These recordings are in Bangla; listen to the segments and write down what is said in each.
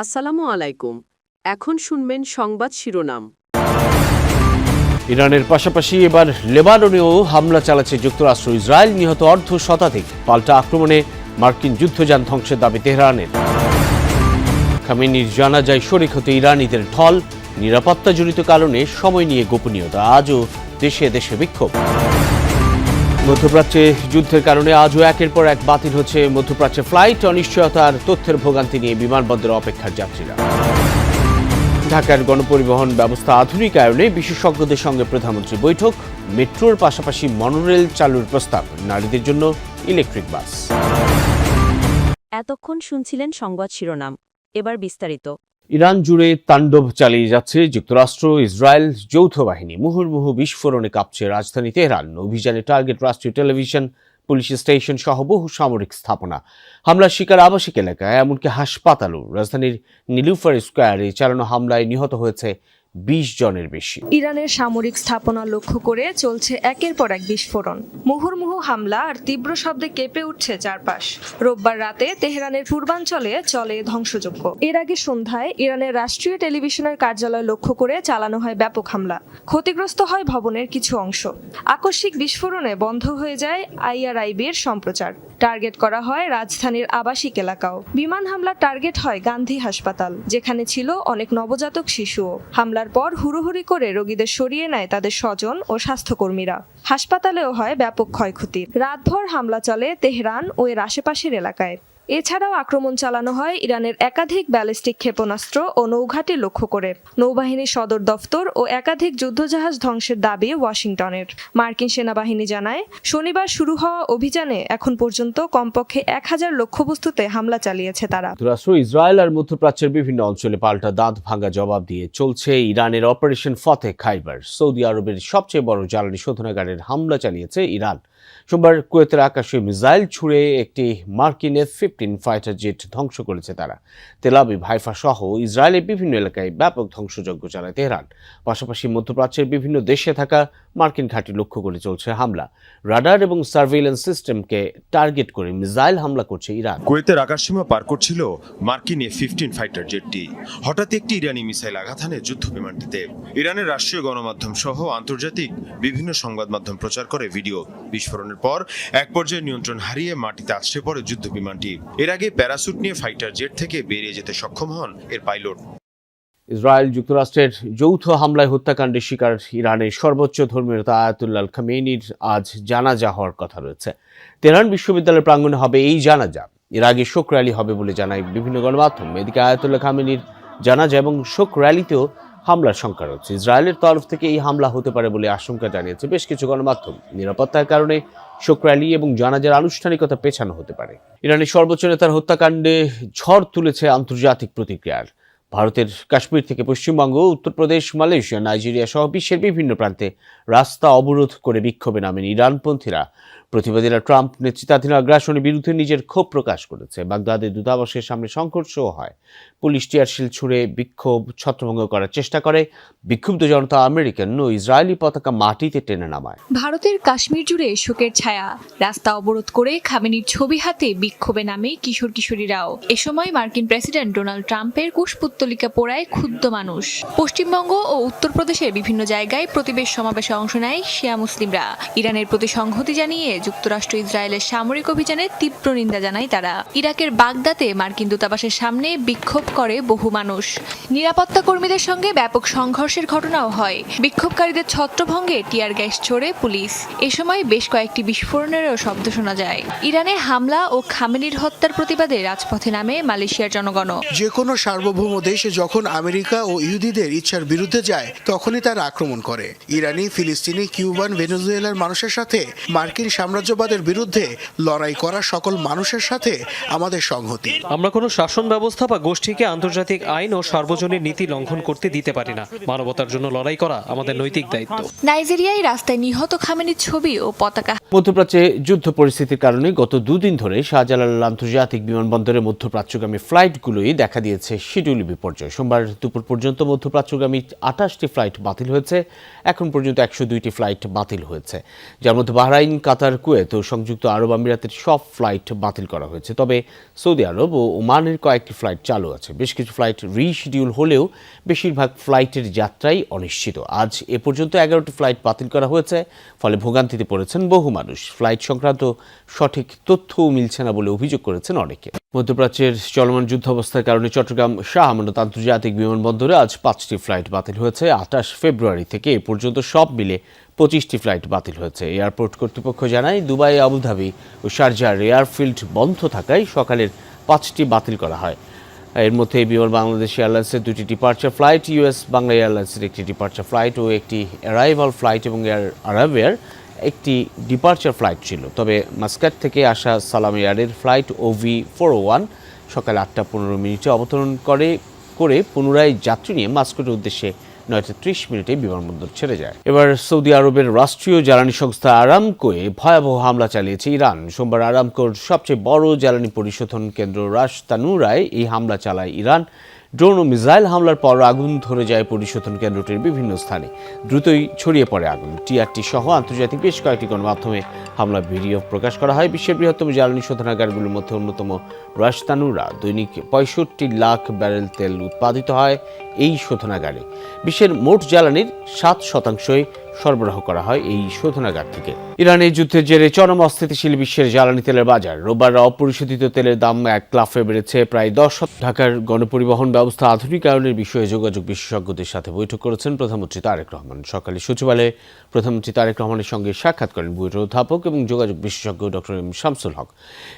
আসসালামু আলাইকুম। এখন শুনবেন সংবাদ শিরোনাম। ইরানের পাশাপাশি এবার লেবাননেও হামলা চালাচ্ছে যুক্তরাষ্ট্র। ইসরায়েল, নিহত অর্ধ শতাধিক। পাল্টা আক্রমণে মার্কিন যুদ্ধযান ধ্বংসের দাবি তেহরানের। খামেনির জানাজায় শরিক হতে ইরানিদের ঢল। নিরাপত্তাজনিত কারণে সময় নিয়ে গোপনীয়তা। আজও দেশে দেশে বিক্ষোভ। মধ্যপ্রাচ্যে যুদ্ধের কারণে আজও একের পর এক বাতিল হচ্ছে মধ্যপ্রাচ্যের ফ্লাইট। অনিশ্চয়তার তথ্যের ভোগান্তি নিয়ে বিমানবন্দরে অপেক্ষার যাত্রীরা। ঢাকার গণপরিবহন ব্যবস্থা আধুনিকায়নে বিশেষজ্ঞদের সঙ্গে প্রধানমন্ত্রী বৈঠক। মেট্রোর পাশাপাশি মনোরেল চালুর প্রস্তাব। নারীদের জন্য ইলেকট্রিক বাস। এতক্ষণ শুনছিলেন সংবাদ শিরোনাম, এবার বিস্তারিত। ইরান জুড়ে তাণ্ডব চালিয়ে যাচ্ছে যুক্তরাষ্ট্র ইসরায়েল যৌথ বাহিনী। মুহুর্মুহু বিস্ফোরণে কাঁপছে রাজধানী তেহরান। অভিযানে টার্গেট রাষ্ট্রীয় টেলিভিশন, পুলিশ স্টেশন সহ বহু সামরিক স্থাপনা। হামলার শিকার আবাসিক এলাকায়, এমনকি হাসপাতালও। রাজধানীর নীলুফার স্কোয়ারে চালানো হামলায় নিহত হয়েছে 20 জনের বেশি। ইরানের সামরিক স্থাপনা লক্ষ্য করে চলছে একের পর এক বিস্ফোরণ। মুহুর্মুহু হামলা আর তীব্র শব্দে কেঁপে উঠছে চারপাশ। রোববার রাতে তেহরানের পূর্বাঞ্চলে চলে ধ্বংসযজ্ঞ। এর আগে সন্ধ্যায় ইরানের রাষ্ট্রীয় টেলিভিশনের কার্যালয় লক্ষ্য করে চালানো হয় ব্যাপক হামলা। ক্ষতিগ্রস্ত হয় ভবনের কিছু অংশ। আকস্মিক বিস্ফোরণে বন্ধ হয়ে যায় IRIB-র সম্প্রচার। টার্গেট করা হয় রাজধানীর আবাসিক এলাকাও। বিমান হামলার টার্গেট হয় গান্ধী হাসপাতাল, যেখানে ছিল অনেক নবজাতক শিশুও। হামলার পর হুড়োহুড়ি করে রোগীদের সরিয়ে নেয় তাদের স্বজন ও স্বাস্থ্যকর্মীরা। হাসপাতালেও হয় ব্যাপক ক্ষয়ক্ষতি। রাতভর হামলা চলে তেহরান ও এর আশেপাশের এলাকায়। এছাড়াও আক্রমণ চালানো হয় ইরানের একাধিক ব্যালিস্টিক ক্ষেপণাস্ত্র ও নৌঘাঁটি লক্ষ্য করে। নৌবাহিনীর সদর দফতর ও একাধিক যুদ্ধজাহাজ ধ্বংসের দাবি ওয়াশিংটনের। মার্কিন সেনাবাহিনী জানায়, শনিবার শুরু হওয়া অভিযানে এখন পর্যন্ত কমপক্ষে 1000 লক্ষ্যবস্তুতে হামলা চালিয়েছে তারা। যুক্তরাষ্ট্র ইসরায়েল আর মধ্যপ্রাচ্যের বিভিন্ন অঞ্চলে পাল্টা দাঁত ভাঙা জবাব দিয়ে চলছে ইরানের অপারেশন ফতে খাইবার। সৌদি আরবের সবচেয়ে বড় জ্বালানি শোধনাগারের হামলা চালিয়েছে ইরান। সোমবার কুয়েতের আকাশে মিসাইল ছুড়ে একটি মার্কিন F-15 ফাইটার জেট ধ্বংস করেছে তারা। তেল আবিব, হাইফা সহ ইসরায়েলের বিভিন্ন এলাকায় ব্যাপক ধ্বংসযজ্ঞ চালায় তেহরান। পাশাপাশি মধ্যপ্রাচ্যের বিভিন্ন দেশে থাকা মার্কিন ঘাঁটি লক্ষ্য করে চলছে হামলা। রাডার এবং সার্ভেইলেন্স সিস্টেমকে টার্গেট করে মিসাইল হামলা করছে ইরান। কুয়েতের আকাশসীমা পার করছিল মার্কিন F-15 ফাইটার জেটটি। হঠাৎ একটি ইরানি মিসাইল আঘাত হানে যুদ্ধ বিমানটিতে। ইরানের রাষ্ট্রীয় গণমাধ্যম সহ আন্তর্জাতিক বিভিন্ন সংবাদ মাধ্যম প্রচার করে ভিডিও। বিস্ফোরণের পর এক পর্যায়ে নিয়ন্ত্রণ হারিয়ে মাটিতে আছড়ে পড়ে যুদ্ধ বিমানটি। এর আগে প্যারাসুট নিয়ে ফাইটার জেট থেকে বেরিয়ে যেতে সক্ষম হন এর পাইলট। ইসরায়েল যুক্তরাষ্ট্রের যৌথ হামলায় হত্যাকাণ্ডের শিকার ইরানের সর্বোচ্চ ধর্মীয় নেতা আয়াতুল্লাহ খামেনির আজ জানাজা হওয়ার কথা রয়েছে। তেহরান বিশ্ববিদ্যালয়ের প্রাঙ্গণে হবে এই জানাজা। এর আগে শোক র্যালি হবে বলে জানায় বিভিন্ন গণমাধ্যম। এদিকে আয়াতুল্লাহ খামেনির জানাজা এবং শোক র্যালিতেও হামলার শঙ্কা রয়েছে। ইসরায়েলের তরফ থেকে এই হামলা হতে পারে বলে আশঙ্কা জানিয়েছে বেশ কিছু গণমাধ্যম। নিরাপত্তার কারণে শোক র্যালি এবং জানাজার আনুষ্ঠানিকতা পেছানো হতে পারে। ইরানের সর্বোচ্চ নেতার হত্যাকাণ্ডে ঝড় তুলেছে আন্তর্জাতিক প্রতিক্রিয়ার। ভারতের কাশ্মীর থেকে পশ্চিমবঙ্গ, উত্তরপ্রদেশ, মালয়েশিয়া, নাইজেরিয়া সহ বিশ্বের বিভিন্ন প্রান্তে রাস্তা অবরোধ করে বিক্ষোভে নামেন ইরানপন্থীরা। প্রতিবাদীরা ট্রাম্প নেতৃত্বাধীন আগ্রাসনের বিরুদ্ধে নিজের ক্ষোভ প্রকাশ করেছে। বাগদাদের দূতাবাসের সামনে সংঘর্ষও হয়। পুলিশ টিয়ারশেল ছুড়ে বিক্ষোভ ছত্রভঙ্গ করার চেষ্টা করে। বিক্ষুব্ধ জনতা আমেরিকান ও ইসরায়েলি পতাকা মাটিতে টেনে নামায়। ভারতের কাশ্মীর জুড়ে শোকের ছায়া। রাস্তা অবরোধ করে খামেনির ছবি হাতে বিক্ষোভে নামে কিশোর কিশোরীরাও। এ সময় মার্কিন প্রেসিডেন্ট ডোনাল্ড ট্রাম্পের কুশপুত্তলিকা পোড়ায় ক্ষুব্ধ মানুষ। পশ্চিমবঙ্গ ও উত্তরপ্রদেশের বিভিন্ন জায়গায় প্রতিবেশ সমাবেশে অংশ নেয় শিয়া মুসলিমরা। ইরানের প্রতি সংহতি জানিয়ে যুক্তরাষ্ট্র ইসরায়েলের সামরিক অভিযানে তীব্র নিন্দা জানায় তারা। ইরাকের বাগদাদে মার্কিন দূতাবাসের সামনে বিক্ষোভ করে বহু মানুষ। নিরাপত্তা কর্মীদের সঙ্গে ব্যাপক সংঘর্ষের ঘটনাও হয়। বিক্ষোভকারীদের ছত্রভঙ্গে টিয়ার গ্যাস ছোড়ে পুলিশ। এ সময় বেশ কয়েকটি বিস্ফোরণেরও শব্দ শোনা যায়। ইরানে হামলা ও খামেনির হত্যার প্রতিবাদে রাজপথে নামে মালয়েশিয়ার জনগণ। যে কোনো সার্বভৌম দেশ যখন আমেরিকা ও ইহুদিদের ইচ্ছার বিরুদ্ধে যায় তখনই তারা আক্রমণ করে। ইরানি, ফিলিস্তিনি, কিউবান, ভেনেজুয়েলার মানুষের সাথে মার্কিন সাম্রাজ্যবাদের বিরুদ্ধে লড়াই করা সকল মানুষের সাথে আমাদের সংহতি। আমরা কোনো শাসন ব্যবস্থা বা গোষ্ঠীকে আন্তর্জাতিক আইন ও সার্বজনীন নীতি লঙ্ঘন করতে দিতে পারি না। মানবতার জন্য লড়াই করা আমাদের নৈতিক দায়িত্ব। নাইজেরিয়ায় রাস্তায় নিহত খামেনির ছবি ও পতাকা মধ্যপ্রাচ্যে যুদ্ধ পরিস্থিতির কারণে গত দুদিন ধরে শাহজালাল আন্তর্জাতিক বিমানবন্দরে মধ্যপ্রাচ্যগামী ফ্লাইটগুলোই দেখা দিয়েছে শিডিউল বিপর্যয়। সোমবার দুপুর পর্যন্ত মধ্যপ্রাচ্যগামী 28টি ফ্লাইট বাতিল হয়েছে। এখন পর্যন্ত 102টি ফ্লাইট বাতিল হয়েছে, যার মধ্যে বাহরাইন, কাতার, কুয়েত ও সংযুক্ত আরব আমিরাতের সব ফ্লাইট বাতিল করা হয়েছে। তবে সৌদি আরব ও ওমানের কয়েকটি ফ্লাইট চালু আছে। বেশ কিছু ফ্লাইট রিশিডিউল হলেও বেশিরভাগ ফ্লাইটের যাত্রাই অনিশ্চিত। আজ এ পর্যন্ত 11টি ফ্লাইট বাতিল করা হয়েছে, ফলে ভোগান্তিতে পড়েছেন বহু মানুষ। ফ্লাইট সংক্রান্ত সঠিক তথ্যও মিলছে না বলে অভিযোগ করেছেন অনেকে। মধ্যপ্রাচ্যের চলমান যুদ্ধাবস্থার কারণে চট্টগ্রাম শাহ আমানত আন্তর্জাতিক বিমানবন্দরে আজ 5টি ফ্লাইট বাতিল হয়েছে। 28 ফেব্রুয়ারি থেকে এ পর্যন্ত সব মিলে 25টি ফ্লাইট বাতিল হয়েছে। এয়ারপোর্ট কর্তৃপক্ষ জানায়, দুবাই, আবুধাবি ও শারজার এয়ারফিল্ড বন্ধ থাকায় সকালের 5টি বাতিল করা হয়। এর মধ্যে বিমান বাংলাদেশ এয়ারলাইন্সের 2টি ডিপার্চার ফ্লাইট, ইউএস বাংলা এয়ারলাইন্সের 1টি ডিপার্চার ফ্লাইট ও একটি অ্যারাইভাল ফ্লাইট এবং এয়ার আরাবিয়ার একটি ডিপার্চার ফ্লাইট ছিল। তবে মাস্কাট থেকে আসা সালাম এয়ারের ফ্লাইট OV401 সকাল 8টা 15 অবতরণ করে পুনরায় যাত্রী নিয়ে মাস্কটের উদ্দেশ্যে 9টা 30 বিমানবন্দর ছেড়ে যায়। এবার সৌদি আরবের রাষ্ট্রীয় জ্বালানি সংস্থা আরামকোয়ে ভয়াবহ হামলা চালিয়েছে ইরান। সোমবার আরামকোর সবচেয়ে বড় জ্বালানি পরিশোধন কেন্দ্র রাস তানুরায় এই হামলা চালায় ইরান। ড্রোন ও মিসাইল হামলার পর আগুন ধরে যায় পরিশোধন কেন্দ্রটির বিভিন্ন স্থানে। দ্রুতই ছড়িয়ে পড়ে আগুন। TRT সহ আন্তর্জাতিক বেশ কয়েকটি গণমাধ্যমে হামলার ভিডিও প্রকাশ করা হয়। বিশ্বের বৃহত্তম জ্বালানি শোধনাগারগুলোর মধ্যে অন্যতম রাস তানুরা। দৈনিক 65 লাখ ব্যারেল তেল উৎপাদিত হয় এই শোধনাগারে। বিশ্বের মোট জ্বালানির 7% সরবরাহ করা হয় এই শোধনাগার থেকে। ইরানের যুদ্ধের জেরে চরম অস্থিতিশীল বিশ্বের জ্বালানি তেলের বাজার। রোববার অপরিশোধিত তেলের দাম এক লাফে বেড়েছে প্রায় 10। ঢাকার গণপরিবহন ব্যবস্থা আধুনিকায়নের বিষয়ে যোগাযোগ বিশেষজ্ঞদের সাথে বৈঠক করেছেন প্রধানমন্ত্রী তারেক রহমান। সকালে সচিবালয়ে প্রধানমন্ত্রী তারেক রহমানের সঙ্গে সাক্ষাৎ করেন বুয়েটের অধ্যাপক এবং যোগাযোগ বিশেষজ্ঞ ডক্টর এম শামসুল হক।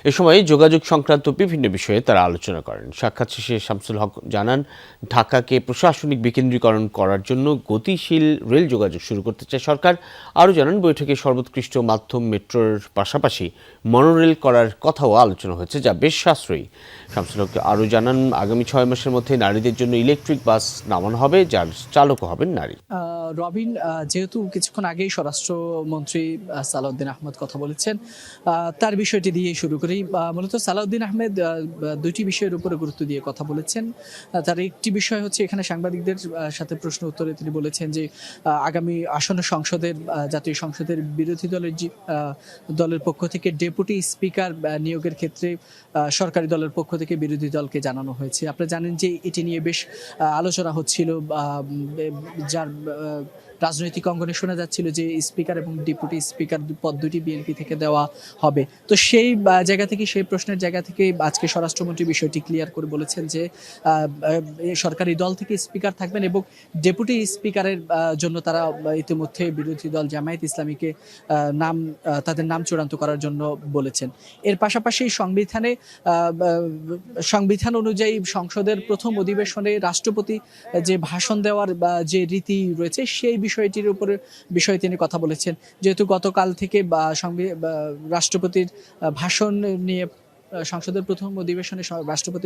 এ সময় যোগাযোগ সংক্রান্ত বিভিন্ন বিষয়ে তারা আলোচনা করেন। সাক্ষাৎ শেষে শামসুল হক জানান, ঢাকাকে প্রশাসনিক বিকেন্দ্রীকরণ করার জন্য গতিশীল রেল যোগাযোগ শুরু করতে চায় সরকার। আরও জানান, বৈঠকে সর্বোৎকৃষ্ট মাধ্যম মেট্রোর পাশাপাশি মনোরেল করার কথাও আলোচনা হয়েছে, যা বেশ সাশ্রয়ী। শামসুল হক আরও জানান, আগামী 6 মাসের মধ্যে নারীদের জন্য ইলেকট্রিক বাস নামানো হবে, যার চালকও হবেন নারী। রবিন, যেহেতু কিছুক্ষণ আগেই স্বরাষ্ট্রমন্ত্রী সালাউদ্দিন আহমেদ কথা বলেছেন, তার বিষয়টি দিয়ে শুরু করি। মূলত সালাউদ্দিন আহমেদ দুইটি বিষয়ের উপরে গুরুত্ব দিয়ে কথা বলেছেন। তার একটি বিষয় হচ্ছে, এখানে সাংবাদিকদের সাথে প্রশ্ন উত্তরে তিনি বলেছেন যে আগামী আসন্ন সংসদের, জাতীয় সংসদের বিরোধী দলের পক্ষ থেকে ডেপুটি স্পিকার নিয়োগের ক্ষেত্রে সরকারি দলের পক্ষ থেকে বিরোধী দলকে জানানো হয়েছে। আপনারা জানেন যে এটি নিয়ে বেশ আলোচনা হচ্ছিল, যার রাজনৈতিক অঙ্গনে শোনা যাচ্ছিল যে স্পিকার এবং ডেপুটি স্পিকার পদ দুটি বিএনপি থেকে দেওয়া হবে। তো সেই জায়গা থেকে, সেই প্রশ্নের জায়গা থেকে আজকে স্বরাষ্ট্রমন্ত্রী বিষয়টি ক্লিয়ার করে বলেছেন যে সরকারি দল থেকে স্পিকার থাকবেন এবং ডেপুটি স্পিকারের জন্য তারা ইতিমধ্যে বিরোধী দল জামায়াত ইসলামীকে তাদের নাম চূড়ান্ত করার জন্য বলেছেন। এর পাশাপাশি সংবিধান অনুযায়ী সংসদের প্রথম অধিবেশনে রাষ্ট্রপতি যে ভাষণ দেওয়ার যে রীতি রয়েছে, সেই বিষয়ে তিনি কথা বলেছেন। যেহেতু গতকাল থেকে রাষ্ট্রপতির ভাষণ নিয়ে সংসদের প্রথম অধিবেশনে রাষ্ট্রপতি